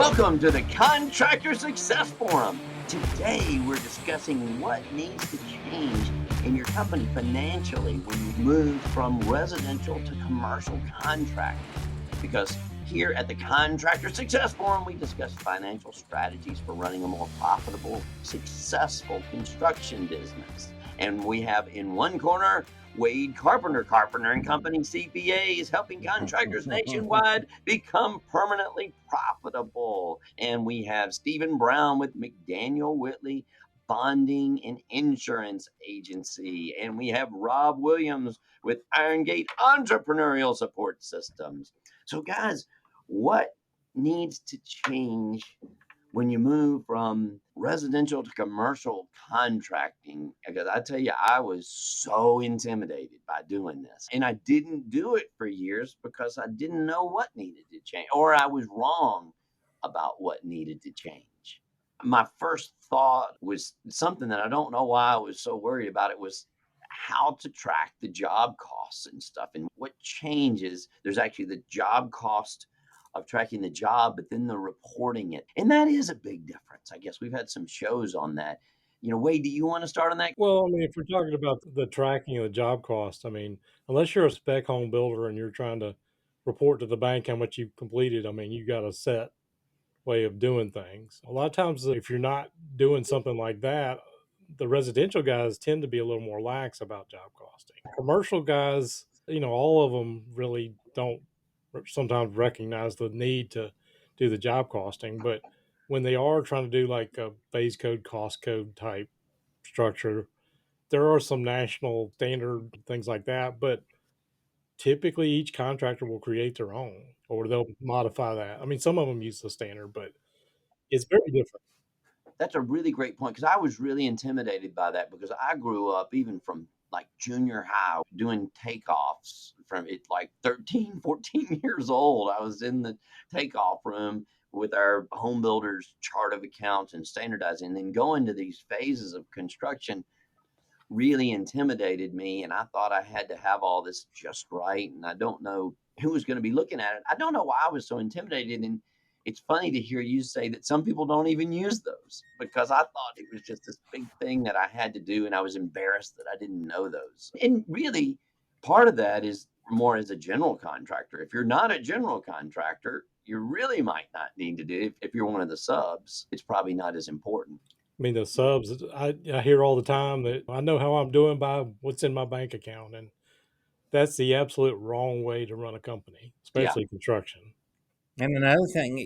Welcome to the Contractor Success Forum. Today, we're discussing what needs to change in your company financially when you move from residential to commercial contracting. Because here at the Contractor Success Forum, we discuss financial strategies for running a more profitable, successful construction business. And we have in one corner Wade Carpenter, Carpenter and Company CPAs, helping contractors nationwide become permanently profitable. And we have Stephen Brown with McDaniel Whitley Bonding and Insurance Agency. And we have Rob Williams with Iron Gate Entrepreneurial Support Systems. So, guys, what needs to change when you move from residential to commercial contracting? Because I tell you, I was so intimidated by doing this. And I didn't do it for years because I didn't know what needed to change, or I was wrong about what needed to change. My first thought was something that I don't know why I was so worried about. It was how to track the job costs and stuff, and what changes. There's actually the job cost of tracking the job, but then the reporting it. And that is a big difference. I guess we've had some shows on that. Wade, do you want to start on that? Well, I mean, if we're talking about the tracking of the job cost, I mean, unless you're a spec home builder and you're trying to report to the bank how much you've completed, I mean, you got a set way of doing things. A lot of times, if you're not doing something like that, the residential guys tend to be a little more lax about job costing. Commercial guys, all of them really don't sometimes recognize the need to do the job costing. But when they are trying to do like a phase code, cost code type structure, there are some national standard things like that, but typically each contractor will create their own or they'll modify that. I mean, some of them use the standard, but it's very different. That's a really great point, because I was really intimidated by that, because I grew up even from like junior high doing takeoffs from it, like 13, 14 years old. I was in the takeoff room with our home builders chart of accounts and standardizing, and then going to these phases of construction really intimidated me. And I thought I had to have all this just right. And I don't know who was going to be looking at it. I don't know why I was so intimidated. And it's funny to hear you say that some people don't even use those, because I thought it was just this big thing that I had to do. And I was embarrassed that I didn't know those. And really, part of that is more as a general contractor. If you're not a general contractor, you really might not need to do it. If you're one of the subs, it's probably not as important. I mean, the subs, I hear all the time that I know how I'm doing by what's in my bank account. And that's the absolute wrong way to run a company, Yeah. especially construction. And another thing,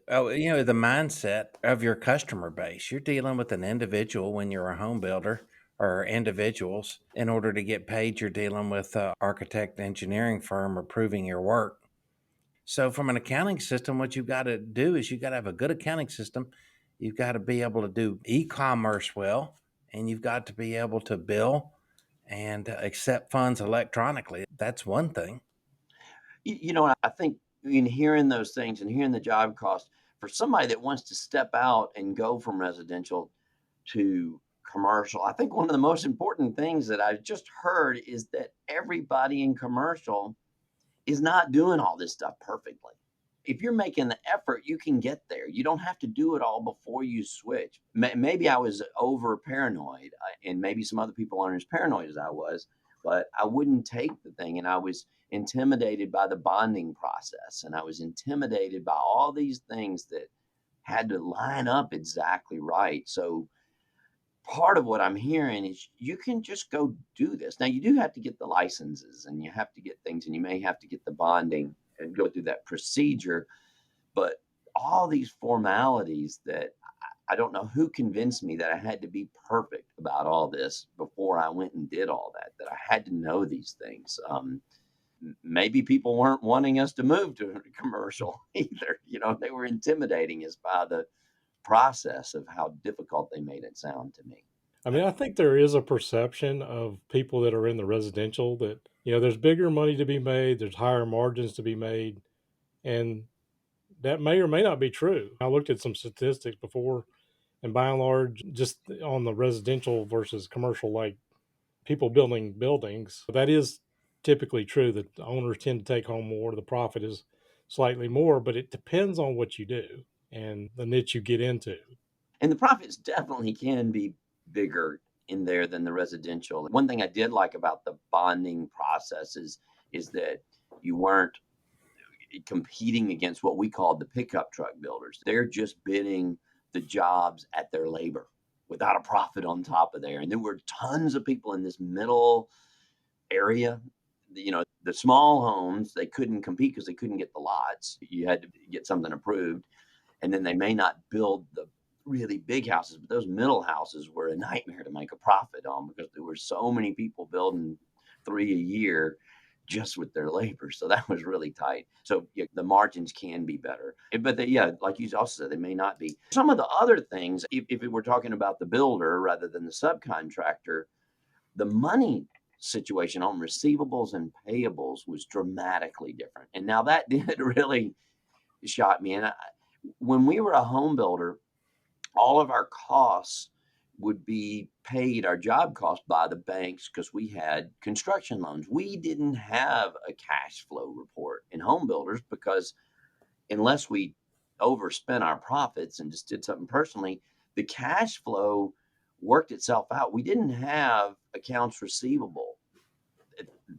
the mindset of your customer base. You're dealing with an individual when you're a home builder or individuals. In order to get paid, you're dealing with an architect engineering firm approving your work. So, from an accounting system, what you've got to do is you've got to have a good accounting system. You've got to be able to do e commerce well, and you've got to be able to bill and accept funds electronically. That's one thing. I think in hearing those things and hearing the job cost, for somebody that wants to step out and go from residential to commercial, I think one of the most important things that I just heard is that everybody in commercial is not doing all this stuff perfectly. If you're making the effort, you can get there. You don't have to do it all before you switch. Maybe I was over paranoid, and maybe some other people aren't as paranoid as I was, but I wouldn't take the thing. And I was intimidated by the bonding process, and I was intimidated by all these things that had to line up exactly right. So part of what I'm hearing is you can just go do this. Now, you do have to get the licenses, and you have to get things, and you may have to get the bonding and go through that procedure. But all these formalities that I don't know who convinced me that I had to be perfect about all this before I went and did all that, that I had to know these things. Maybe people weren't wanting us to move to commercial either. They were intimidating us by the process of how difficult they made it sound to me. I mean, I think there is a perception of people that are in the residential that, there's bigger money to be made, there's higher margins to be made, and that may or may not be true. I looked at some statistics before, and by and large, just on the residential versus commercial, like people building buildings, that is typically true that the owners tend to take home more, the profit is slightly more, but it depends on what you do. and the niche you get into. And the profits definitely can be bigger in there than the residential. One thing I did like about the bonding processes is that you weren't competing against what we called the pickup truck builders. They're just bidding the jobs at their labor without a profit on top of there. And there were tons of people in this middle area. The small homes, they couldn't compete because they couldn't get the lots. You had to get something approved. And then they may not build the really big houses, but those middle houses were a nightmare to make a profit on because there were so many people building 3 a year just with their labor. So that was really tight. So yeah, the margins can be better. But yeah, like you also said, they may not be. Some of the other things, if we're talking about the builder rather than the subcontractor, the money situation on receivables and payables was dramatically different. And now that did really shock me. And when we were a home builder, all of our costs would be paid, our job costs, by the banks because we had construction loans. We didn't have a cash flow report in home builders because unless we overspent our profits and just did something personally, the cash flow worked itself out. We didn't have accounts receivable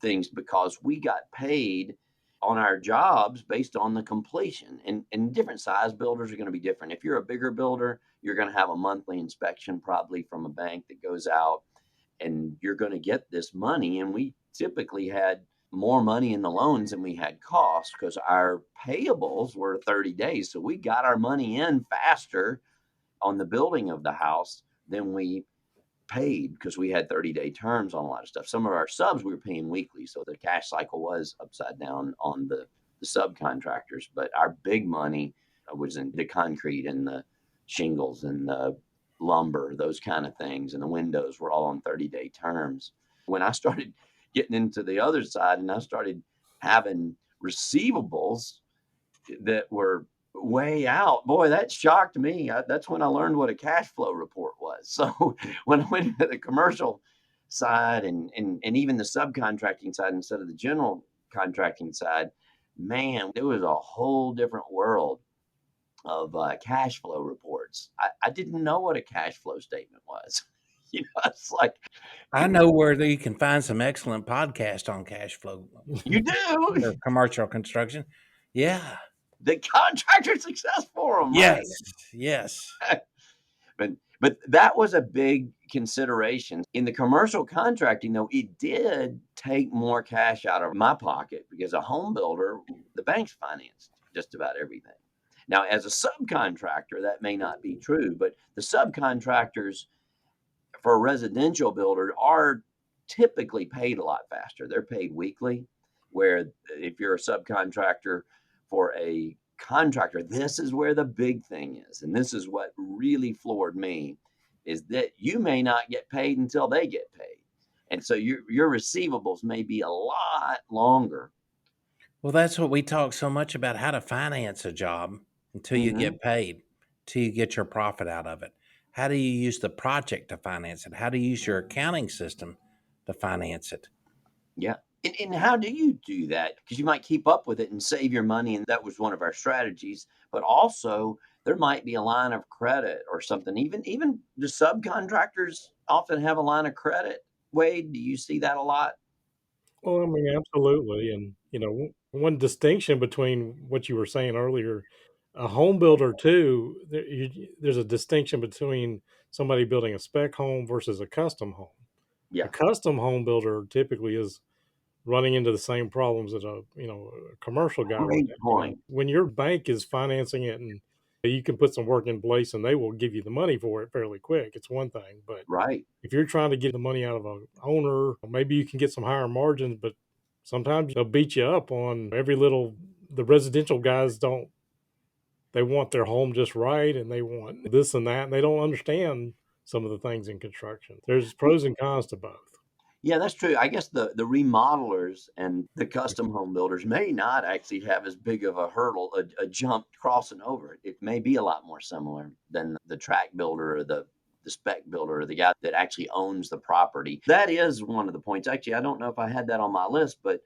things because we got paid on our jobs based on the completion. And different size builders are going to be different. If you're a bigger builder, you're going to have a monthly inspection probably from a bank that goes out and you're going to get this money. And we typically had more money in the loans than we had costs because our payables were 30 days. So we got our money in faster on the building of the house than we paid because we had 30-day terms on a lot of stuff. Some of our subs we were paying weekly, so the cash cycle was upside down on the subcontractors. But our big money was in the concrete and the shingles and the lumber, those kind of things, and the windows were all on 30-day terms. When I started getting into the other side and I started having receivables that were way out, boy, that shocked me. That's when I learned what a cash flow report was. So when I went to the commercial side and even the subcontracting side instead of the general contracting side, man, it was a whole different world of cash flow reports. I didn't know what a cash flow statement was. It's like, I know where you can find some excellent podcast on cash flow you do. or commercial construction. Yeah. The Contractor Success Forum, right? Yes. Yes. But that was a big consideration. In the commercial contracting, though, it did take more cash out of my pocket because a home builder, the banks financed just about everything. Now, as a subcontractor, that may not be true, but the subcontractors for a residential builder are typically paid a lot faster. They're paid weekly, where if you're a subcontractor for a contractor, this is where the big thing is. And this is what really floored me is that you may not get paid until they get paid. And so your receivables may be a lot longer. Well, that's what we talk so much about, how to finance a job until you Mm-hmm. get paid, till you get your profit out of it. How do you use the project to finance it? How do you use your accounting system to finance it? Yeah. And how do you do that? Because you might keep up with it and save your money. And that was one of our strategies. But also, there might be a line of credit or something. Even the subcontractors often have a line of credit. Wade, do you see that a lot? Well, I mean, absolutely. And, one distinction between what you were saying earlier, a home builder too, there's a distinction between somebody building a spec home versus a custom home. A Yeah. custom home builder typically is running into the same problems that a commercial guy would Great have. point. When your bank is financing it and you can put some work in place and they will give you the money for it fairly quick, it's one thing. But Right. if you're trying to get the money out of a owner, maybe you can get some higher margins, but sometimes they'll beat you up on every little. The residential guys don't. They want their home just right, and they want this and that, and they don't understand some of the things in construction. There's pros and cons to both. Yeah, that's true. I guess the remodelers and the custom home builders may not actually have as big of a hurdle, a jump crossing over it. It may be a lot more similar than the track builder or the spec builder or the guy that actually owns the property. That is one of the points. Actually, I don't know if I had that on my list, but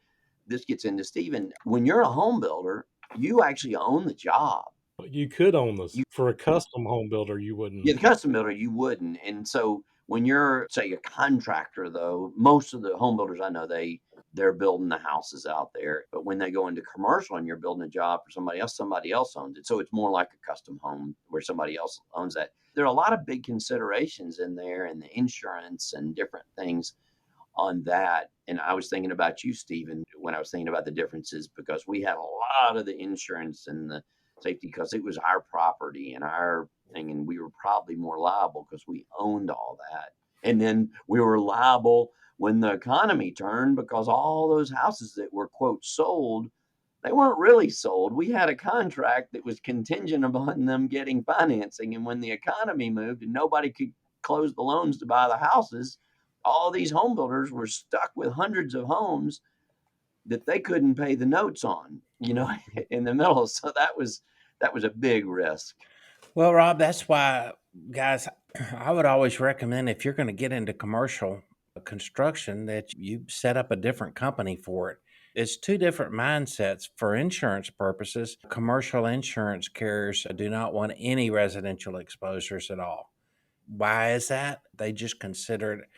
this gets into Stephen. When you're a home builder, you actually own the job. You could own this. You For a custom home builder, you Yeah, wouldn't. the custom builder, you wouldn't. And so when you're, say, a contractor, though, most of the home builders I know, they're building the houses out there. But when they go into commercial and you're building a job for somebody else owns it. So it's more like a custom home where somebody else owns that. There are a lot of big considerations in there, and the insurance and different things on that. And I was thinking about you, Stephen, when I was thinking about the differences, because we had a lot of the insurance and the safety because it was our property and our thing, and we were probably more liable because we owned all that. And then we were liable when the economy turned because all those houses that were, quote, sold, they weren't really sold. We had a contract that was contingent upon them getting financing. And when the economy moved and nobody could close the loans to buy the houses, all these home builders were stuck with hundreds of homes that they couldn't pay the notes on, in the middle. So that was a big risk. Well, Rob, that's why, guys, I would always recommend if you're going to get into commercial construction that you set up a different company for it. It's two different mindsets for insurance purposes. Commercial insurance carriers do not want any residential exposures at all. Why is that? They just consider it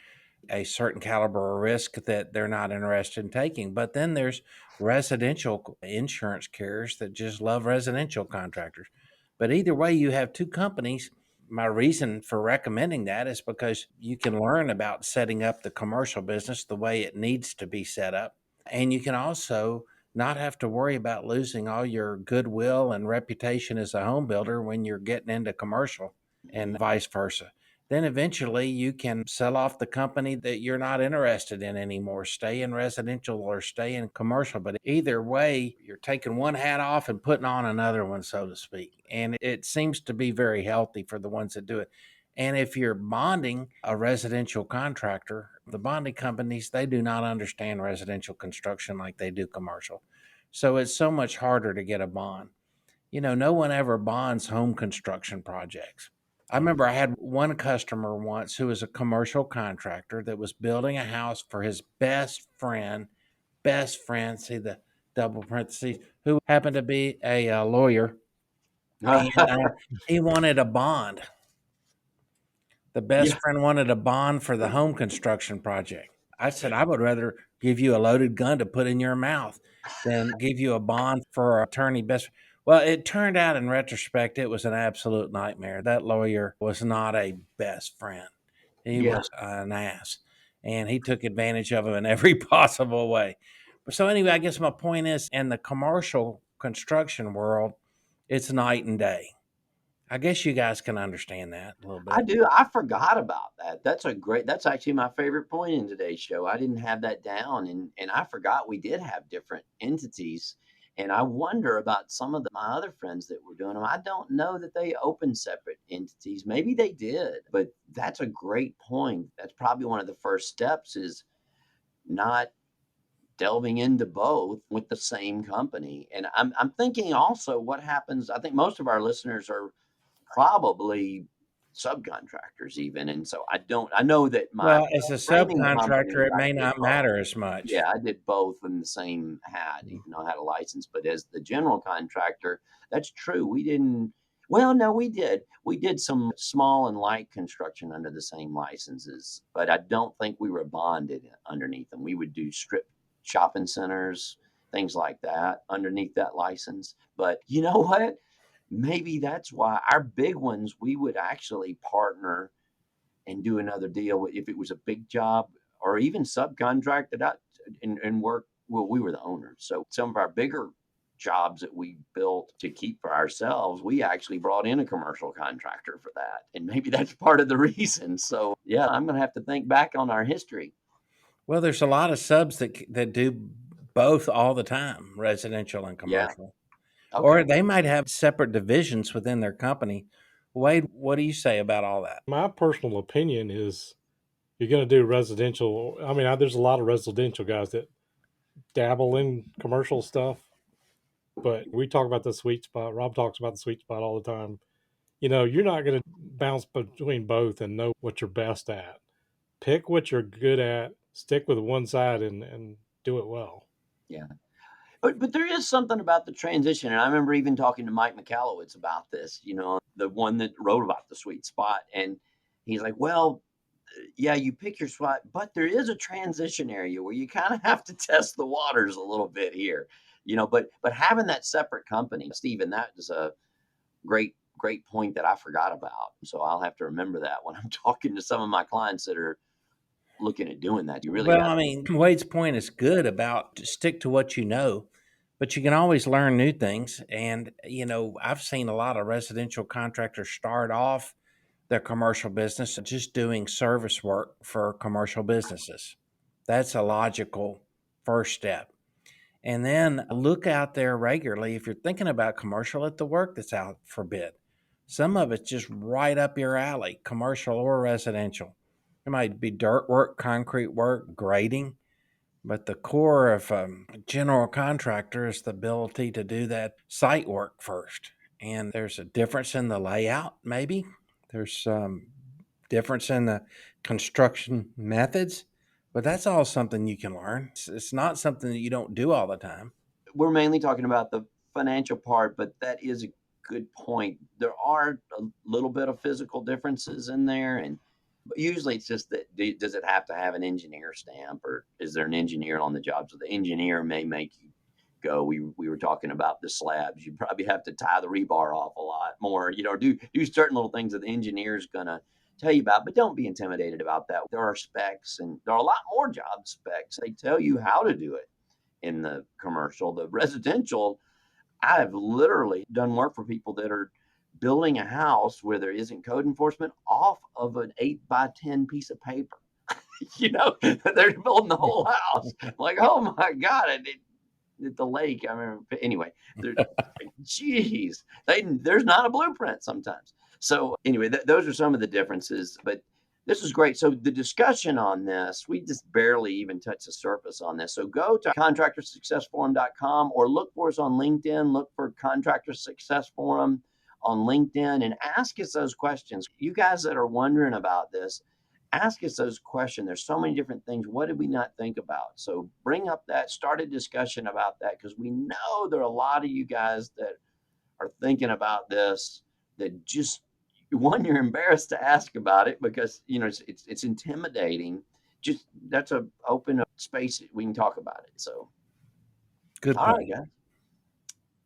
a certain caliber of risk that they're not interested in taking. But then there's residential insurance carriers that just love residential contractors. But either way, you have two companies. My reason for recommending that is because you can learn about setting up the commercial business the way it needs to be set up. And you can also not have to worry about losing all your goodwill and reputation as a home builder when you're getting into commercial, and vice versa. Then eventually you can sell off the company that you're not interested in anymore, stay in residential or stay in commercial. But either way, you're taking one hat off and putting on another one, so to speak. And it seems to be very healthy for the ones that do it. And if you're bonding a residential contractor, the bonding companies, they do not understand residential construction like they do commercial. So it's so much harder to get a bond. No one ever bonds home construction projects. I remember I had one customer once who was a commercial contractor that was building a house for his best friend, see the double parentheses, who happened to be a lawyer, and he wanted a bond. The best Yeah. friend wanted a bond for the home construction project. I said, I would rather give you a loaded gun to put in your mouth than give you a bond for attorney best. Well, it turned out in retrospect, it was an absolute nightmare. That lawyer was not a best friend. He Yeah. was an ass, and he took advantage of him in every possible way. So anyway, I guess my point is, in the commercial construction world, it's night and day. I guess you guys can understand that a little I bit. do. I forgot about that. That's actually my favorite point in today's show. I didn't have that down, and I forgot we did have different entities. And I wonder about some of my other friends that were doing them. I don't know that they opened separate entities. Maybe they did, but that's a great point. That's probably one of the first steps is not delving into both with the same company. And I'm thinking also what happens. I think most of our listeners are probably subcontractors even. And so I know that my Well, as a framing company, subcontractor, it I may did not both. matter as much. Yeah, I did both in the same hat, Mm. even though I had a license. But as the general contractor, that's true. We didn't, well, no, we did. We did some small and light construction under the same licenses, but I don't think we were bonded underneath them. We would do strip shopping centers, things like that underneath that license. But you know what? Maybe that's why our big ones, we would actually partner and do another deal if it was a big job or even subcontracted out and work. Well, we were the owners. So some of our bigger jobs that we built to keep for ourselves, we actually brought in a commercial contractor for that. And maybe that's part of the reason. So yeah, I'm going to have to think back on our history. Well, there's a lot of subs that do both all the time, residential and Yeah. commercial. Or Okay. they might have separate divisions within their company. Wade, what do you say about all that? My personal opinion is you're going to do residential. I mean, there's a lot of residential guys that dabble in commercial stuff, but we talk about the sweet spot. Rob talks about the sweet spot all the time. You're not going to bounce between both and know what you're best at. Pick what you're good at, stick with one side, and do it well. Yeah. But there is something about the transition, and I remember even talking to Mike McAllowitz about this, the one that wrote about the sweet spot, and he's like, "Well, yeah, you pick your spot, but there is a transition area where you kind of have to test the waters a little bit here, but having that separate company, Stephen, that is a great point that I forgot about. So I'll have to remember that when I'm talking to some of my clients that are looking at doing that. You really Well, got I mean, Wade's point is good about stick to what you know, but you can always learn new things. And, I've seen a lot of residential contractors start off their commercial business just doing service work for commercial businesses. That's a logical first step. And then look out there regularly if you're thinking about commercial at the work that's out for bid. Some of it's just right up your alley, commercial or residential. It might be dirt work, concrete work, grading, but the core of general contractor is the ability to do that site work first. And there's a difference in the layout, maybe. There's some difference in the construction methods, but that's all something you can learn. It's not something that you don't do all the time. we're mainly talking about the financial part, but that is a good point. There are a little bit of physical differences in there, and but usually it's just that does it have to have an engineer stamp, or is there an engineer on the job? So the engineer may make you go. We were talking about the slabs. You probably have to tie the rebar off a lot more. Do certain little things that the engineer is gonna tell you about, but don't be intimidated about that. There are specs, and there are a lot more job specs. They tell you how to do it in the commercial. The residential, I've literally done work for people that are building a house where there isn't code enforcement off of an 8 by 10 piece of paper. They're building the whole house. Like, oh my God, at the lake. I remember, anyway, geez, there's not a blueprint sometimes. So anyway, those are some of the differences, but this is great. So the discussion on this, we just barely even touched the surface on this. So go to contractorsuccessforum.com or look for us on LinkedIn, look for Contractor Success Forum on LinkedIn and ask us those questions. You guys that are wondering about this, ask us those questions. There's so many different things. What did we not think about? So bring up that, start a discussion about that, because we know there are a lot of you guys that are thinking about this that just one, you're embarrassed to ask about it because it's intimidating. Just that's a open space we can talk about it. So Good all right, point. guys.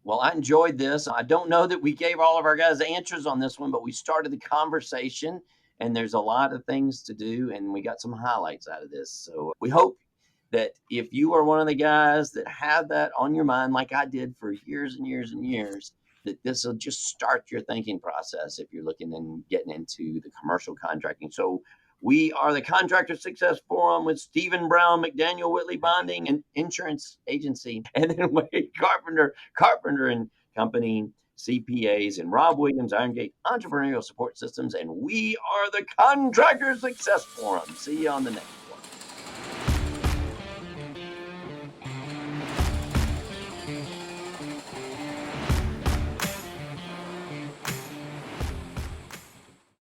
Well, I enjoyed this. I don't know that we gave all of our guys answers on this one, but we started the conversation and there's a lot of things to do and we got some highlights out of this. So we hope that if you are one of the guys that have that on your mind, like I did for years and years and years, that this will just start your thinking process if you're looking and getting into the commercial contracting. So we are the Contractor Success Forum with Stephen Brown, McDaniel Whitley Bonding and Insurance Agency, and then Wade Carpenter and Company, CPAs, and Rob Williams, Irongate Entrepreneurial Support Systems. And we are the Contractor Success Forum. See you on the next.